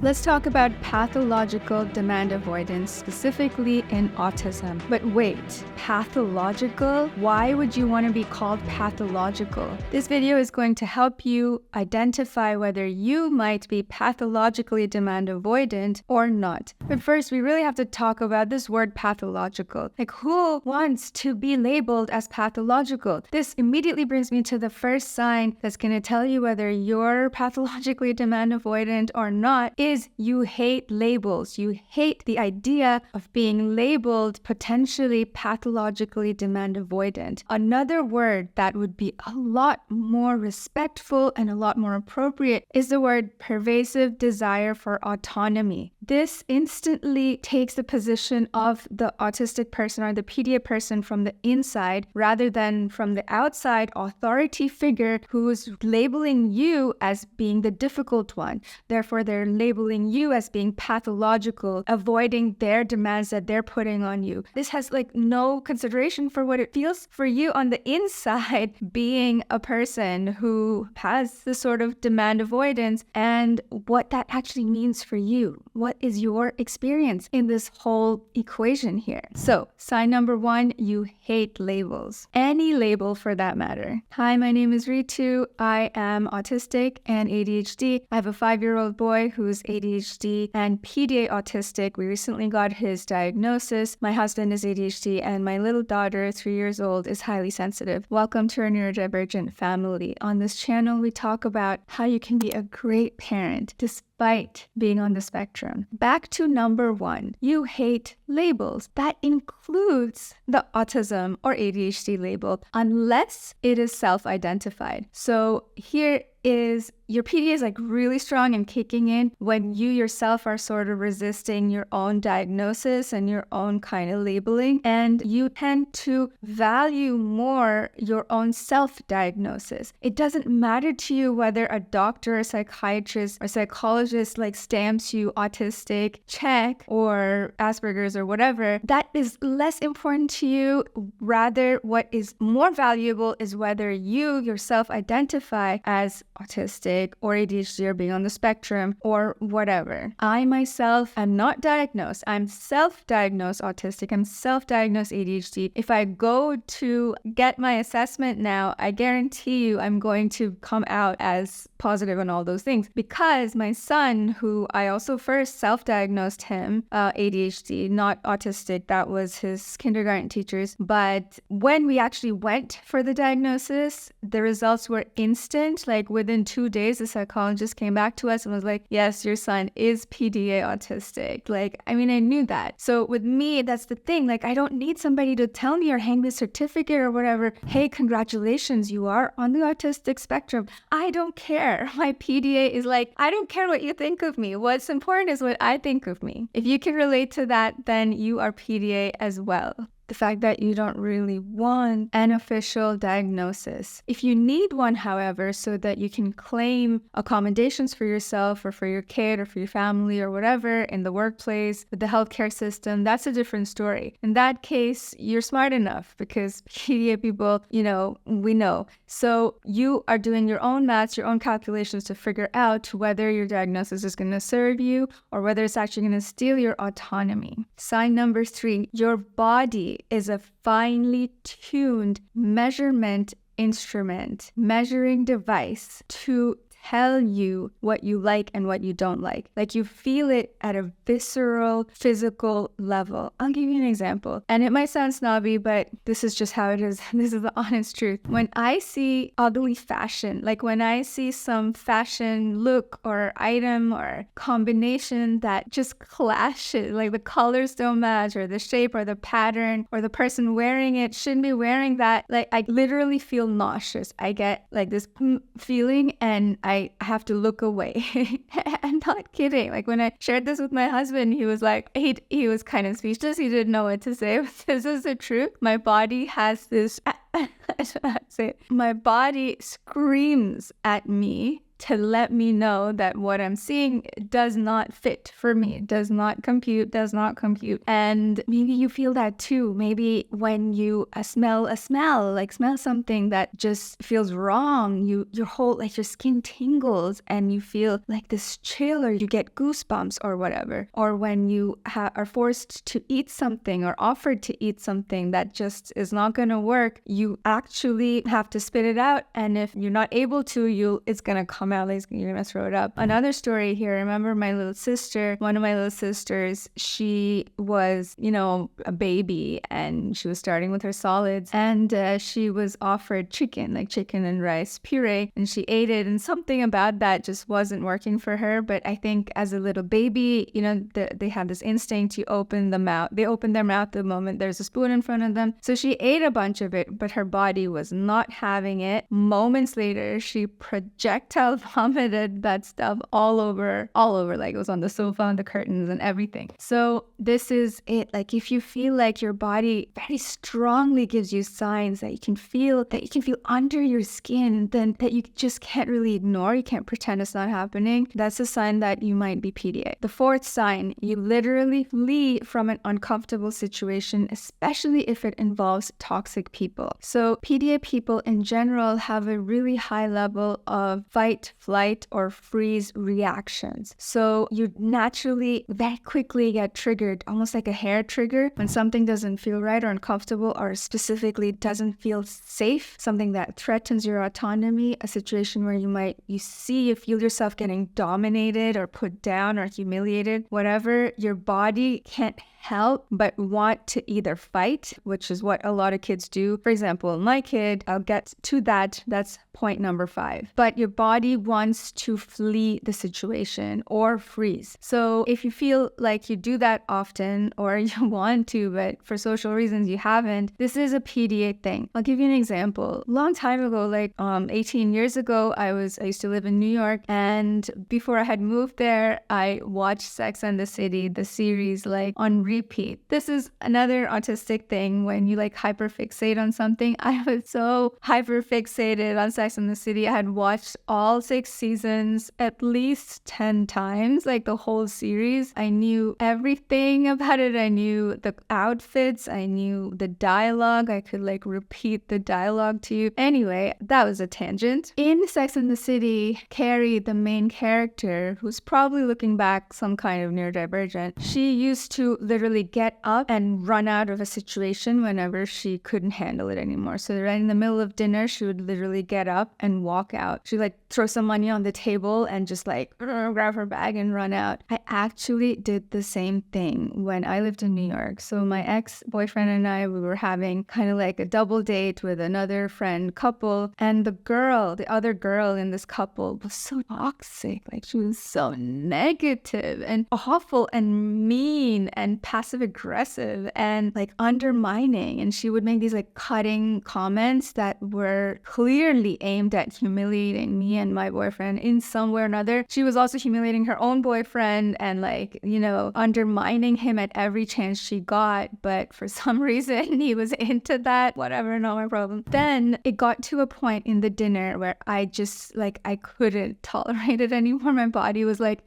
Let's talk about pathological demand avoidance, specifically in autism. But wait, pathological? Why would you want to be called pathological? This video is going to help you identify whether you might be pathologically demand avoidant or not. But first, we really have to talk about this word pathological. Like, who wants to be labeled as pathological? This immediately brings me to the first sign that's going to tell you whether you're pathologically demand avoidant or not. Is you hate labels. You hate the idea of being labeled potentially pathologically demand avoidant. Another word that would be a lot more respectful and a lot more appropriate is the word pervasive desire for autonomy. This instantly takes the position of the autistic person or the PDA person from the inside rather than from the outside authority figure who's labeling you as being the difficult one. Therefore, they're labeling you as being pathological, avoiding their demands that they're putting on you. This has no consideration for what it feels for you on the inside, being a person who has this sort of demand avoidance and what that actually means for you. What is your experience in this whole equation here? So, sign number one, you hate labels. Any label for that matter. Hi, my name is Ritu. I am autistic and ADHD. I have a 5-year-old boy who's ADHD and PDA autistic. We recently got his diagnosis. My husband is ADHD and my little daughter, 3 years old, is highly sensitive. Welcome to our neurodivergent family. On this channel, we talk about how you can be a great parent despite being on the spectrum. Back to number one, you hate labels. That includes the autism or ADHD label, unless it is self-identified. So here is your PDA is really strong and kicking in when you yourself are sort of resisting your own diagnosis and your own kind of labeling, and you tend to value more your own self-diagnosis. It doesn't matter to you whether a doctor, a psychiatrist, or psychologist stamps you autistic, check, or Asperger's or whatever. That is less important to you. Rather, what is more valuable is whether you yourself identify as autistic or ADHD or being on the spectrum or whatever. I myself am not diagnosed. I'm self-diagnosed autistic. I'm self-diagnosed ADHD. If I go to get my assessment now, I guarantee you I'm going to come out as positive on all those things because my son, who I also first self-diagnosed him, ADHD, not autistic, that was his kindergarten teachers. But when we actually went for the diagnosis, the results were instant. Within 2 days, the psychologist came back to us and was like, yes, your son is PDA autistic. I knew that. So with me, that's the thing. I don't need somebody to tell me or hang me a certificate or whatever. Hey, congratulations, you are on the autistic spectrum. I don't care. My PDA is I don't care what you think of me. What's important is what I think of me. If you can relate to that, then you are PDA as well. The fact that you don't really want an official diagnosis. If you need one, however, so that you can claim accommodations for yourself or for your kid or for your family or whatever in the workplace, with the healthcare system, that's a different story. In that case, you're smart enough because PDA people, we know. So you are doing your own maths, your own calculations to figure out whether your diagnosis is going to serve you or whether it's actually going to steal your autonomy. Sign number 3, your body is a finely tuned measurement instrument, measuring device to tell you what you like and what you don't like. You feel it at a visceral, physical level. I'll give you an example. And it might sound snobby, but this is just how it is. This is the honest truth. When I see ugly fashion, when I see some fashion look or item or combination that just clashes, the colors don't match or the shape or the pattern or the person wearing it shouldn't be wearing that, I literally feel nauseous. I get this feeling and I have to look away. I'm not kidding. When I shared this with my husband, he was he was kind of speechless. He didn't know what to say. This is the truth. My body has this, my body screams at me to let me know that what I'm seeing does not fit for me, does not compute. And maybe you feel that too. Maybe when you smell something that just feels wrong, your whole, like your skin tingles and you feel like this chill or you get goosebumps or whatever. Or when you are forced to eat something or offered to eat something that just is not going to work, you actually have to spit it out. And if you're not able to, it's going to come out, like you're going to throw it up. Another story here, I remember one of my little sisters, she was, a baby and she was starting with her solids and she was offered chicken and rice puree, and she ate it, and something about that just wasn't working for her. But I think as a little baby, they have this instinct to open the mouth. They open their mouth the moment there's a spoon in front of them. So she ate a bunch of it, but her body was not having it. Moments later, she projectile vomited that stuff all over, like it was on the sofa, on the curtains and everything. So this is it. Like if you feel like your body very strongly gives you signs that you can feel under your skin, then that you just can't really ignore, you can't pretend it's not happening, that's a sign that you might be PDA. The fourth sign, you literally flee from an uncomfortable situation, especially if it involves toxic people. So PDA people in general have a really high level of fight, flight, or freeze reactions. So you naturally very quickly get triggered, almost like a hair trigger, when something doesn't feel right or uncomfortable, or specifically doesn't feel safe, something that threatens your autonomy, a situation where you feel yourself getting dominated or put down or humiliated, whatever, your body can't help but want to either fight, which is what a lot of kids do. For example, my kid, I'll get to that. That's point number 5. But your body wants to flee the situation or freeze. So if you feel like you do that often, or you want to, but for social reasons you haven't, this is a PDA thing. I'll give you an example. Long time ago, 18 years ago, I used to live in New York, and before I had moved there, I watched Sex and the City, the series, on repeat. This is another autistic thing. When you hyperfixate on something, I was so hyperfixated on Sex and the City. I had watched all 6 seasons at least 10 times, the whole series. I knew everything about it. I knew the outfits. I knew the dialogue. I could repeat the dialogue to you. Anyway, that was a tangent. In Sex and the City, Carrie, the main character, who's probably looking back some kind of neurodivergent, she used to literally get up and run out of a situation whenever she couldn't handle it anymore. So right in the middle of dinner, she would literally get up and walk out. She'd throw some money on the table and just grab her bag and run out. I actually did the same thing when I lived in New York. So my ex-boyfriend and I, we were having kind of a double date with another friend couple, and the other girl in this couple was so toxic. She was so negative and awful and mean and passive aggressive and undermining, and she would make these cutting comments that were clearly aimed at humiliating me and my boyfriend in some way or another. She was also humiliating her own boyfriend and undermining him at every chance she got, but for some reason he was into that. Whatever, not my problem. Then it got to a point in the dinner where I just I couldn't tolerate it anymore. My body was I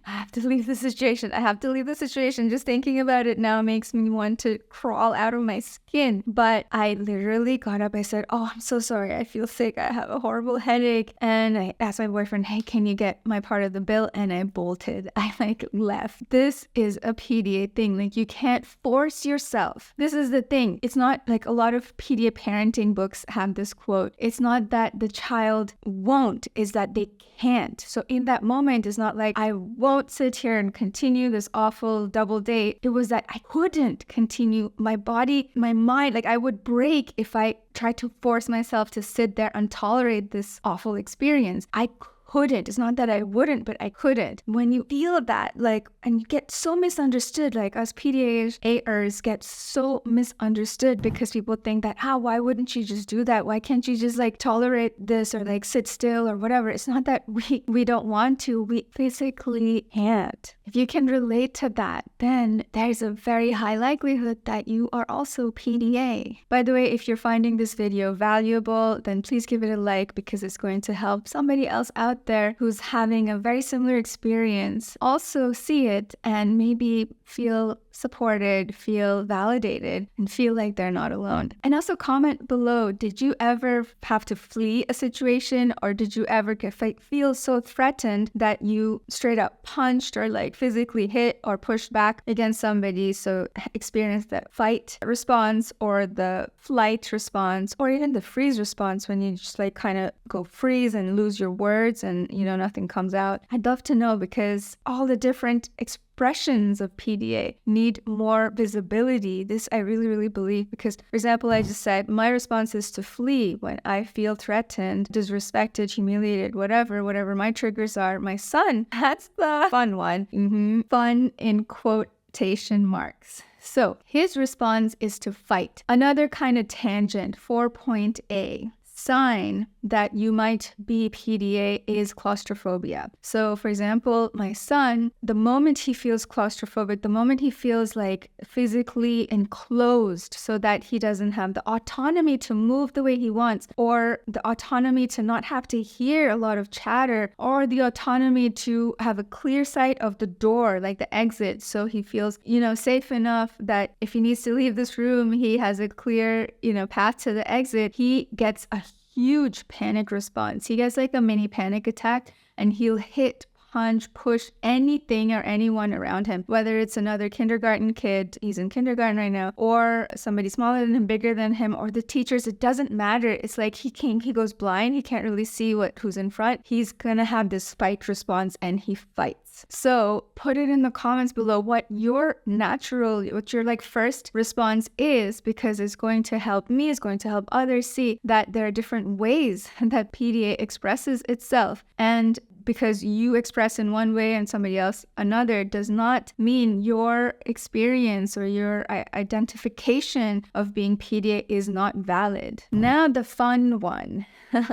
have to leave the situation. Just thinking about it now makes me want to crawl out of my skin. But I literally got up. I said, "Oh, I'm so sorry. I feel sick. I have a horrible headache." And I asked my boyfriend, "Hey, can you get my part of the bill?" And I bolted. I left. This is a PDA thing. You can't force yourself. This is the thing. It's not a lot of PDA parenting books have this quote. It's not that the child won't, it's that they can't. So in that moment, it's not I won't sit here and continue this awful double date. It was that I couldn't continue. My body, my mind, I would break if I tried to force myself to sit there and tolerate this awful experience. I couldn't. It's not that I wouldn't, but I couldn't. When you feel that, and you get so misunderstood, us PDAers get so misunderstood because people think that, why wouldn't you just do that? Why can't you just tolerate this or sit still or whatever? It's not that we don't want to. We physically can't. If you can relate to that, then there's a very high likelihood that you are also PDA. By the way, if you're finding this video valuable, then please give it a like, because it's going to help somebody else out there who's having a very similar experience also see it and maybe feel supported, feel validated, and feel like they're not alone. And also comment below, did you ever have to flee a situation, or did you ever feel so threatened that you straight up punched or like physically hit or pushed back against somebody? So experience that fight response or the flight response or even the freeze response, when you just like kind of go freeze and lose your words and nothing comes out. I'd love to know, because all the different expressions of PDA need more visibility. This I really, really believe, because, for example, I just said my response is to flee when I feel threatened, disrespected, humiliated, whatever my triggers are. My son, that's the fun one. Fun in quotation marks. So his response is to fight. Another kind of tangent, 4.A. Sign that you might be PDA is claustrophobia. So, for example, my son, the moment he feels claustrophobic, the moment he feels like physically enclosed so that he doesn't have the autonomy to move the way he wants, or the autonomy to not have to hear a lot of chatter, or the autonomy to have a clear sight of the door, like the exit, so he feels, safe enough that if he needs to leave this room, he has a clear, path to the exit, he gets a huge panic response. He gets like a mini panic attack, and he'll hit, punch, push anything or anyone around him, whether it's another kindergarten kid, he's in kindergarten right now, or somebody smaller than him, bigger than him, or the teachers. It doesn't matter. It's like he goes blind. He can't really see who's in front. He's gonna have this fight response, and he fights. So put it in the comments below what your like first response is, because it's going to help me, it's going to help others see that there are different ways that PDA expresses itself. And because you express in one way and somebody else another does not mean your experience or your identification of being PDA is not valid. Now the fun one.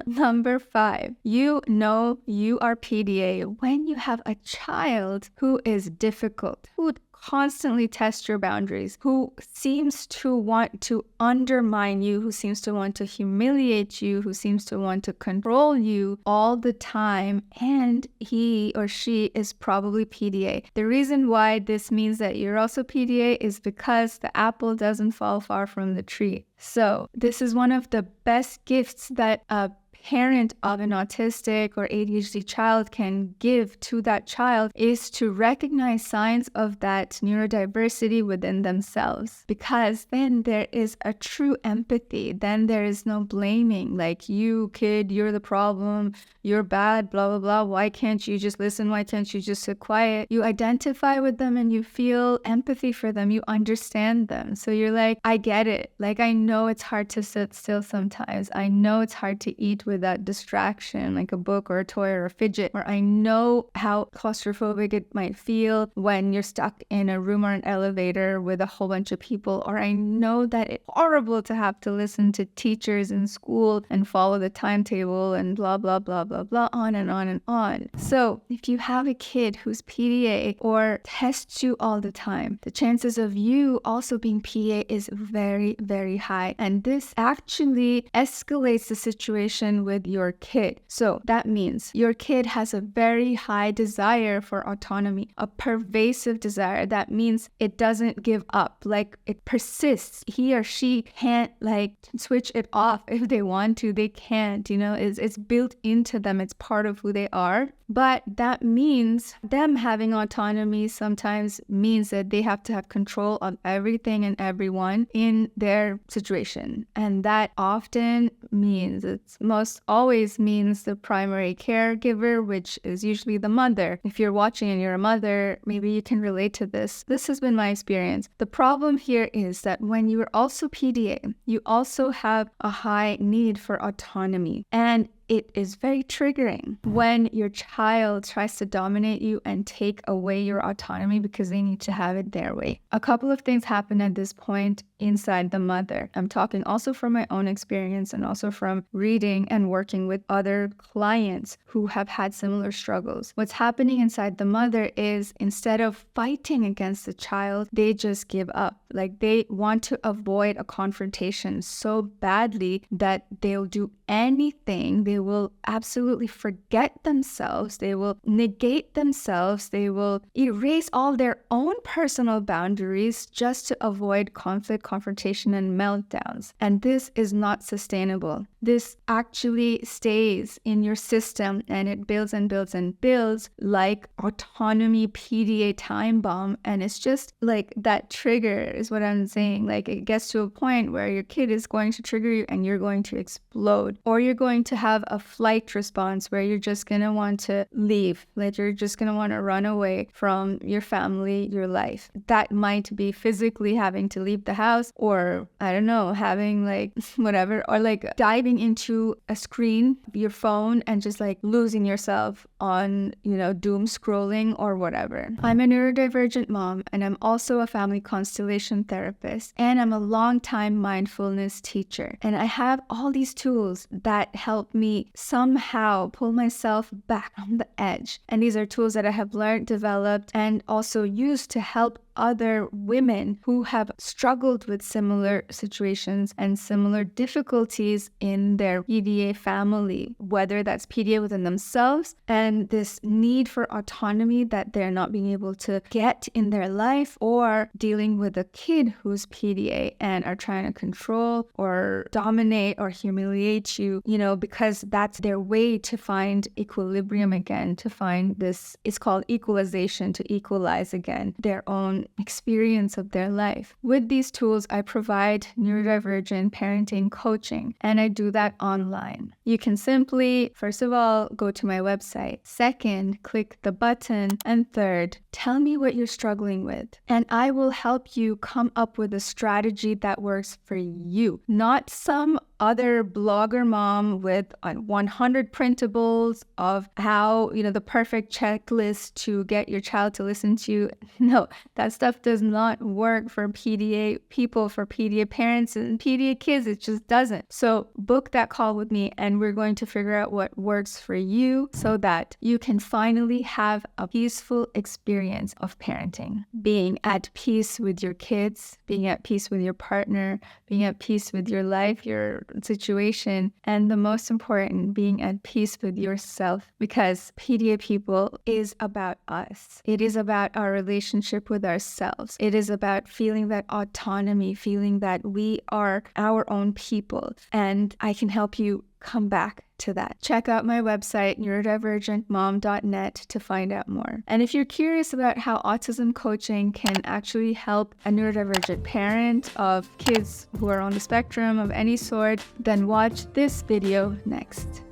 Number 5. You know you are PDA when you have a child who is difficult, who constantly tests your boundaries, who seems to want to undermine you, who seems to want to humiliate you, who seems to want to control you all the time, and he or she is probably PDA. The reason why this means that you're also PDA is because the apple doesn't fall far from the tree. So this is one of the best gifts that a parent of an autistic or ADHD child can give to that child, is to recognize signs of that neurodiversity within themselves, because then there is a true empathy. Then there is no blaming, like, you kid, you're the problem, you're bad, blah blah blah, why can't you just listen, why can't you just sit quiet? You identify with them and you feel empathy for them, you understand them. So you're like, I get it, like, I know it's hard to sit still sometimes, I know it's hard to eat with that distraction like a book or a toy or a fidget, or I know how claustrophobic it might feel when you're stuck in a room or an elevator with a whole bunch of people, or I know that it's horrible to have to listen to teachers in school and follow the timetable and blah blah blah blah blah, on and on and on. So if you have a kid who's PDA or tests you all the time, the chances of you also being PDA is very, very high, and this actually escalates the situation with your kid. So that means your kid has a very high desire for autonomy, a pervasive desire. That means it doesn't give up, like, it persists. He or she can't like switch it off. If they want to, they can't, it's built into them. It's part of who they are. But that means them having autonomy sometimes means that they have to have control of everything and everyone in their situation. And that often means, it's most always means the primary caregiver, which is usually the mother. If you're watching and you're a mother, maybe you can relate to this. This has been my experience. The problem here is that when you are also PDA, you also have a high need for autonomy. And it is very triggering when your child tries to dominate you and take away your autonomy because they need to have it their way. A couple of things happen at this point inside the mother. I'm talking also from my own experience and also from reading and working with other clients who have had similar struggles. What's happening inside the mother is instead of fighting against the child, they just give up. Like they want to avoid a confrontation so badly that they'll do anything. They will absolutely forget themselves. They will negate themselves. They will erase all their own personal boundaries just to avoid conflict, confrontation, and meltdowns. And this is not sustainable. This actually stays in your system and it builds and builds and builds like autonomy PDA time bomb. And it's just like that trigger is what I'm saying. Like it gets to a point where your kid is going to trigger you and you're going to explode, or you're going to have a flight response where you're just going to want to leave. Like you're just going to want to run away from your family, your life. That might be physically having to leave the house, or I don't know, having like whatever, or like diving into a screen, your phone, and just like losing yourself on, doom scrolling or whatever. I'm a neurodivergent mom, and I'm also a family constellation therapist, and I'm a long-time mindfulness teacher. And I have all these tools that help me somehow pull myself back on the edge. And these are tools that I have learned, developed, and also used to help other women who have struggled with similar situations and similar difficulties in their PDA family, whether that's PDA within themselves and this need for autonomy that they're not being able to get in their life, or dealing with a kid who's PDA and are trying to control or dominate or humiliate you, because that's their way to find equilibrium again, to find this, it's called equalization, to equalize again their own experience of their life. With these tools, I provide neurodivergent parenting coaching, and I do that online. You can simply, first of all, go to my website. Second, click the button. And third, tell me what you're struggling with, and I will help you come up with a strategy that works for you, not some other blogger mom with 100 printables of how, the perfect checklist to get your child to listen to you. No, that stuff does not work for PDA people, for PDA parents and PDA kids. It just doesn't. So book that call with me, and we're going to figure out what works for you so that you can finally have a peaceful experience of parenting, being at peace with your kids, being at peace with your partner, being at peace with your life, your situation, and the most important, being at peace with yourself, because PDA people is about us. It is about our relationship with ourselves. It is about feeling that autonomy, feeling that we are our own people, and I can help you come back to that. Check out my website, neurodivergentmom.net, to find out more. And if you're curious about how autism coaching can actually help a neurodivergent parent of kids who are on the spectrum of any sort, then watch this video next.